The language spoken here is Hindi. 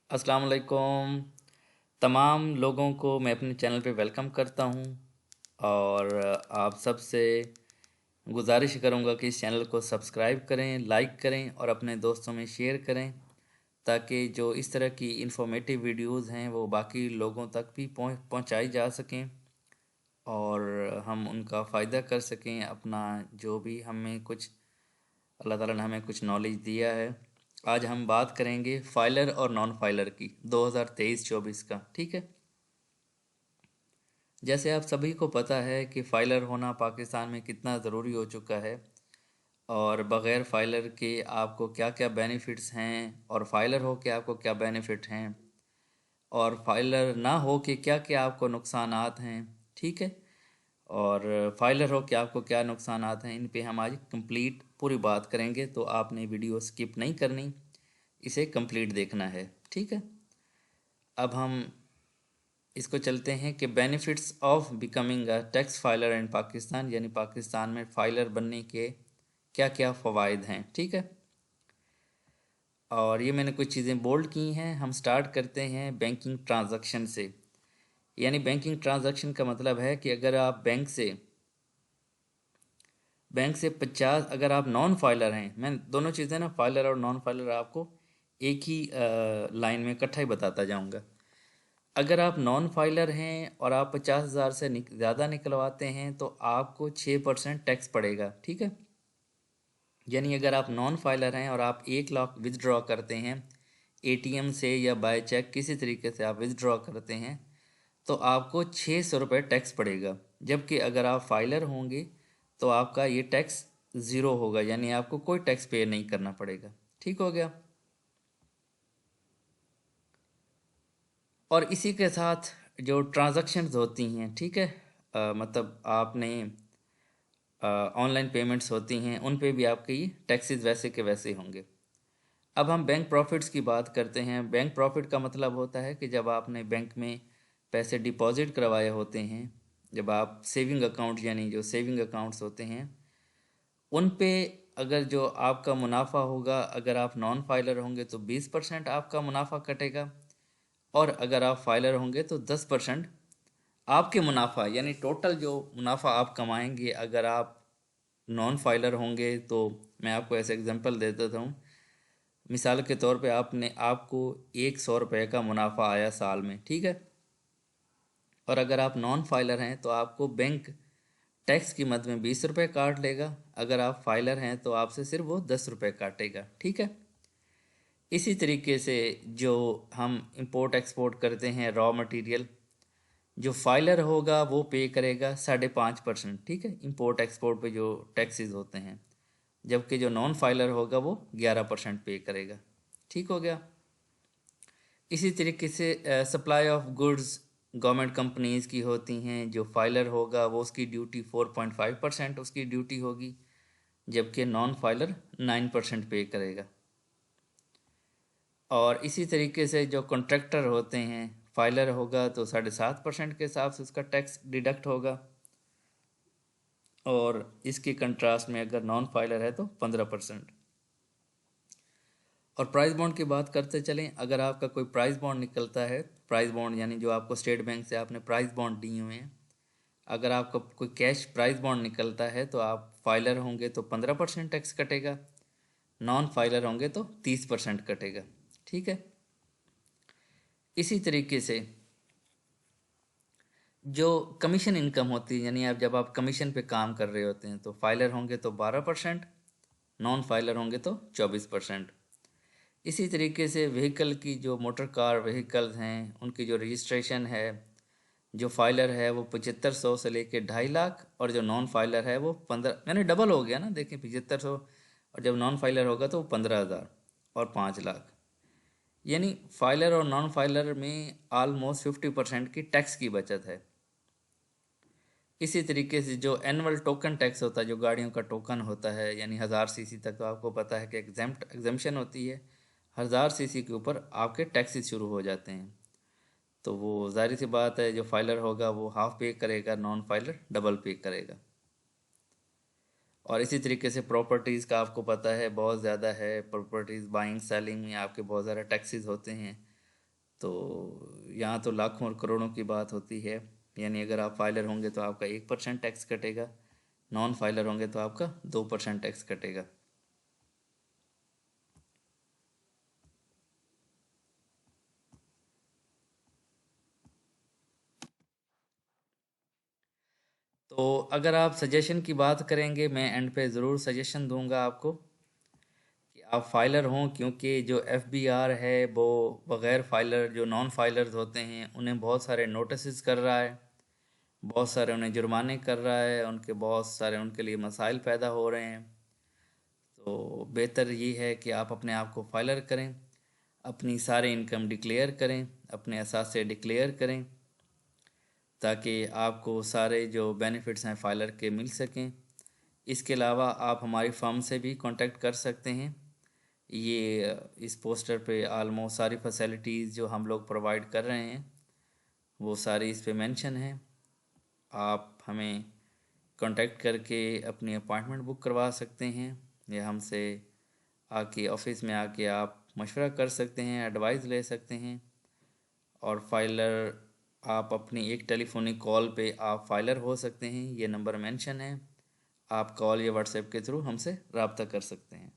अस्सलाम वालेकुम। तमाम लोगों को मैं अपने चैनल पे वेलकम करता हूँ और आप सबसे गुजारिश करूँगा कि इस चैनल को सब्सक्राइब करें, लाइक करें और अपने दोस्तों में शेयर करें ताकि जो इस तरह की इंफॉर्मेटिव वीडियोस हैं वो बाकी लोगों तक भी पहुँचाई जा सकें और हम उनका फ़ायदा कर सकें। अपना जो भी हमें कुछ अल्लाह ताला ने हमें कुछ नॉलेज दिया है। आज हम बात करेंगे फाइलर और नॉन फाइलर की 2023-24 का। ठीक है, जैसे आप सभी को पता है कि फाइलर होना पाकिस्तान में कितना ज़रूरी हो चुका है और बग़ैर फाइलर के आपको क्या क्या बेनिफिट्स हैं और फाइलर हो के आपको क्या बेनिफिट हैं और फाइलर ना हो के क्या क्या आपको नुकसानात हैं। ठीक है, और फाइलर हो के आपको क्या नुकसानात हैं, इन पे हम आज कंप्लीट पूरी बात करेंगे। तो आपने वीडियो स्किप नहीं करनी, इसे कंप्लीट देखना है। ठीक है, अब हम इसको चलते हैं कि benefits of becoming a tax filer in Pakistan, यानी पाकिस्तान में फाइलर बनने के क्या क्या फ़वाइद हैं। ठीक है, और ये मैंने कुछ चीज़ें बोल्ड की हैं। हम स्टार्ट करते हैं बैंकिंग ट्रांजैक्शन से। यानी बैंकिंग ट्रांजैक्शन का मतलब है कि अगर आप बैंक से 50, अगर आप नॉन फाइलर हैं, मैं दोनों चीज़ें ना फाइलर और नॉन फाइलर आपको एक ही लाइन में इकट्ठा ही बताता जाऊंगा। अगर आप नॉन फाइलर हैं और आप 50,000 से ज़्यादा निकलवाते हैं तो आपको 6% टैक्स पड़ेगा। ठीक है, यानी अगर आप नॉन फाइलर हैं और आप 1 लाख विदड्रॉ करते हैं एटीएम से या बाय चेक, किसी तरीके से आप विदड्रॉ करते हैं तो आपको 600 रुपये टैक्स पड़ेगा। जबकि अगर आप फाइलर होंगे तो आपका ये टैक्स ज़ीरो होगा, यानी आपको कोई टैक्स पे नहीं करना पड़ेगा। ठीक हो गया। और इसी के साथ जो ट्रांजैक्शंस होती हैं, ठीक है, मतलब आपने ऑनलाइन पेमेंट्स होती हैं, उन पे भी आपके ये टैक्सेस वैसे के वैसे होंगे। अब हम बैंक प्रॉफिट्स की बात करते हैं। बैंक प्रॉफिट का मतलब होता है कि जब आपने बैंक में पैसे डिपॉजिट करवाए होते हैं, जब आप सेविंग अकाउंट यानी जो सेविंग अकाउंट्स होते हैं उन पे अगर जो आपका मुनाफा होगा, अगर आप नॉन फाइलर होंगे तो 20% आपका मुनाफा कटेगा और अगर आप फाइलर होंगे तो 10% आपके मुनाफा, यानी टोटल जो मुनाफा आप कमाएंगे। अगर आप नॉन फाइलर होंगे तो मैं आपको ऐसे एग्जांपल दे देता हूँ। मिसाल के तौर पे आपको 100 रुपये का मुनाफा आया साल में। ठीक है, और अगर आप नॉन फाइलर हैं तो आपको बैंक टैक्स की मद में 20 रुपये काट लेगा। अगर आप फाइलर हैं तो आपसे सिर्फ वो 10 रुपये काटेगा। ठीक है, इसी तरीके से जो हम इंपोर्ट एक्सपोर्ट करते हैं रॉ मटेरियल, जो फाइलर होगा वो पे करेगा 5.5%। ठीक है, इंपोर्ट एक्सपोर्ट पे जो टैक्सेस होते हैं, जबकि जो नॉन फाइलर होगा वो 11% पे करेगा। ठीक हो गया। इसी तरीके से supply of goods government companies की होती हैं। जो फाइलर होगा वो उसकी ड्यूटी 4.5% उसकी ड्यूटी होगी, जबकि नॉन फाइलर 9% पे करेगा। और इसी तरीके से जो कॉन्ट्रैक्टर होते हैं, फाइलर होगा तो 7.5% के हिसाब से उसका टैक्स डिडक्ट होगा और इसके कंट्रास्ट में अगर नॉन फाइलर है तो 15%। और प्राइस बॉन्ड की बात करते चलें, अगर आपका कोई प्राइस बॉन्ड निकलता है, प्राइस बॉन्ड यानी जो आपको स्टेट बैंक से आपने प्राइस बॉन्ड दिए हुए हैं, अगर आपका कोई कैश प्राइस बॉन्ड निकलता है तो आप फाइलर होंगे तो 15% टैक्स कटेगा, नॉन फाइलर होंगे तो 30% कटेगा। ठीक है, इसी तरीके से जो कमीशन इनकम होती है, यानी आप जब आप कमीशन पे काम कर रहे होते हैं तो फाइलर होंगे तो 12%, नॉन फाइलर होंगे तो 24%। इसी तरीके से व्हीकल की जो मोटर कार व्हीकल्स हैं उनकी जो रजिस्ट्रेशन है, जो फाइलर है वो 7500 से लेके 2.5 लाख और जो नॉन फाइलर है वो 15, यानी डबल हो गया ना। देखें, 7500 और जब नॉन फाइलर होगा तो वो 15,000 और 5 लाख। यानी फाइलर और नॉन फाइलर में आलमोस्ट 50% की टैक्स की बचत है। इसी तरीके से जो एनुअल टोकन टैक्स होता है, जो गाड़ियों का टोकन होता है, यानी 1000 सीसी तक, तो आपको पता है कि एग्जेम्पशन होती है। 1000 सीसी के ऊपर आपके टैक्सेस शुरू हो जाते हैं, तो वो जाहिर सी बात है जो फाइलर होगा वो हाफ पे करेगा, नॉन फाइलर डबल पे करेगा। और इसी तरीके से प्रॉपर्टीज़ का आपको पता है बहुत ज़्यादा है, प्रॉपर्टीज़ बाइंग सेलिंग में आपके बहुत ज़्यादा टैक्सेस होते हैं। तो यहाँ तो लाखों और करोड़ों की बात होती है। यानी अगर आप फाइलर होंगे तो आपका 1% टैक्स कटेगा, नॉन फाइलर होंगे तो आपका 2% टैक्स कटेगा। तो अगर आप सजेशन की बात करेंगे, मैं एंड पे ज़रूर सजेशन दूंगा आपको कि आप फाइलर हों, क्योंकि जो एफबीआर है वो बग़ैर फाइलर जो नॉन फाइलर्स होते हैं उन्हें बहुत सारे नोटिस कर रहा है, बहुत सारे उन्हें जुर्माने कर रहा है, उनके बहुत सारे उनके लिए मसाइल पैदा हो रहे हैं। तो बेहतर ये है कि आप अपने आप को फाइलर करें, अपनी सारी इनकम डिक्लेयर करें, अपने असासे डिक्लेयर करें, ताकि आपको सारे जो बेनिफिट्स हैं फाइलर के मिल सकें। इसके अलावा आप हमारी फर्म से भी कांटेक्ट कर सकते हैं। ये इस पोस्टर पे आलमोस्ट सारी फैसिलिटीज़ जो हम लोग प्रोवाइड कर रहे हैं वो सारी इस पे मेंशन है। आप हमें कांटेक्ट करके अपनी अपॉइंटमेंट बुक करवा सकते हैं, या हमसे आके ऑफिस में आके आप मशवरा कर सकते हैं, एडवाइस ले सकते हैं। और फाइलर आप अपनी एक टेलीफोनिक कॉल पे आप फाइलर हो सकते हैं, ये नंबर मेंशन है। आप कॉल या व्हाट्सएप के थ्रू हमसे रब्ता कर सकते हैं।